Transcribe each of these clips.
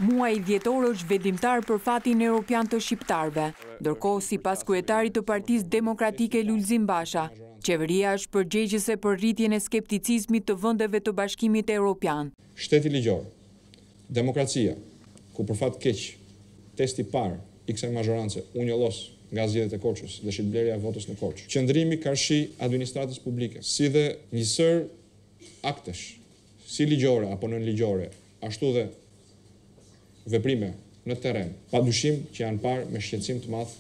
Muaji dhjetor është vendimtar për fatin evropian të shqiptarëve, ndërkohë sipas kryetarit të Partisë Demokratike Lulzim Basha, qeveria është përgjegjëse për rritjen e skepticizmit të vendeve të Bashkimit Evropian. Shteti ligjor, demokracia, ku për fat keq, testi i parë i kësaj majorancë u njollos nga zgjedhjet e Korçës dhe shitblerja e votës në Korçë. Qëndrimi karshi administratës publike, si dhe një sër aktesh, si ligjore apo nënligjore, ashtu dhe veprime në terren, padyshim që janë parë me shqetësim të madh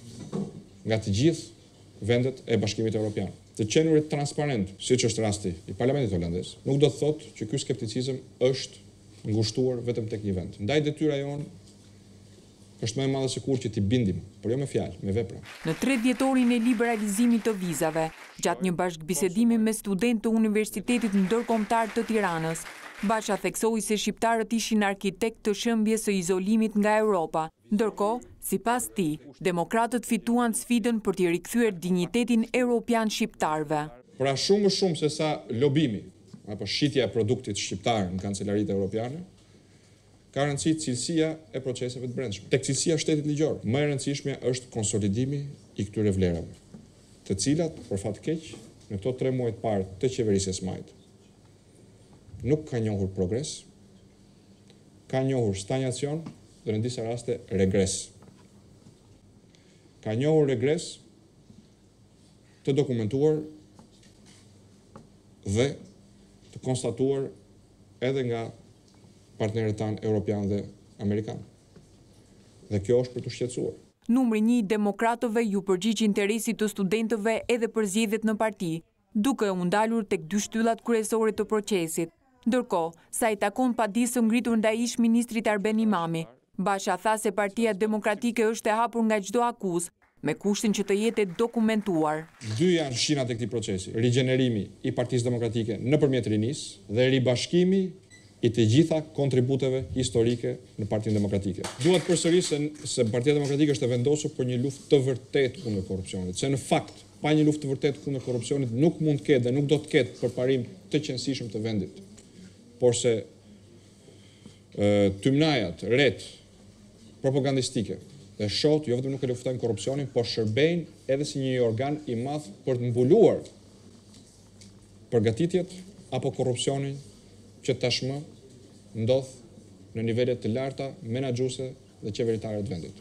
nga të gjithë vendet e Bashkimit Evropian. Të qenurit transparent, siç është rasti i Parlamentit holandez, nuk do të thotë që ky skepticizëm është ngushtuar vetëm tek një vend. Ndaj detyra jonë është më e madhe se kur që t'i bindim, por jo me fjalë, me vepra. Në 3 dhjetorin e liberalizimit të vizave, gjatë një bashkëbisedimi me studentë të Universitetit Ndërkombëtar të Tiranës, Basha theksoi se shqiptarët ishin arkitekt të shëmbjes së izolimit nga Europa. Ndërkohë, sipas tij, demokratët fituan sfidën për t'i rikthyer dinjitetin evropian shqiptarëve. Pra shumë më shumë se sa lobimi apo shitja e produktit shqiptar në kancelaritë europiane, ka rëndësi cilësia e proceseve të brendshme. Tek cilësia e shtetit ligjor, më e rëndësishme është konsolidimi i këtyre vlerave, të cilat, për fat keq, në këto 3 muaj të parë të qeverisë së Majt, nuk ka njohur progres, ka njohur stagnacion dhe në disa raste regres. Ka njohur regres të dokumentuar dhe të konstatuar edhe nga partnerët tanë europian dhe amerikan. Dhe kjo është për të shqetësuar. Numri 1 i demokratëve ju përgjigj interesit të studentëve edhe për zgjedhjet në parti, duke u ndalur tek 2 shtyllat kryesore të procesit. Ndërkohë, sa i takon padisë ngritur ndaj ish-ministrit Arben Imami, Basha tha se Partia Demokratike është e hapur nga çdo akuzë, me kushtin që të jetë dokumentuar. 2 janë shinat e këtij procesi: rigjenerimi i Partisë Demokratike nëpërmjet rinisë dhe ribashkimi i të gjitha kontributeve historike në Partinë Demokratike. Duhet përsëris se Partia Demokratike është e vendosur për një luftë të vërtetë kundër korrupsionit, se në fakt, pa një luftë të vërtetë kundër korrupsionit nuk mund të ketë dhe nuk do të ketë përparim të qëndësishëm të vendit. Por se tymnajat, ret, propagandistike dhe shoqët jo vetëm nuk e luftojnë korrupsionin, por shërbejnë edhe si një organ i madh për të mbuluar përgatitjet apo korrupsionin që tashmë ndodh në nivelet të larta menaxhuese dhe qeveritare të vendit.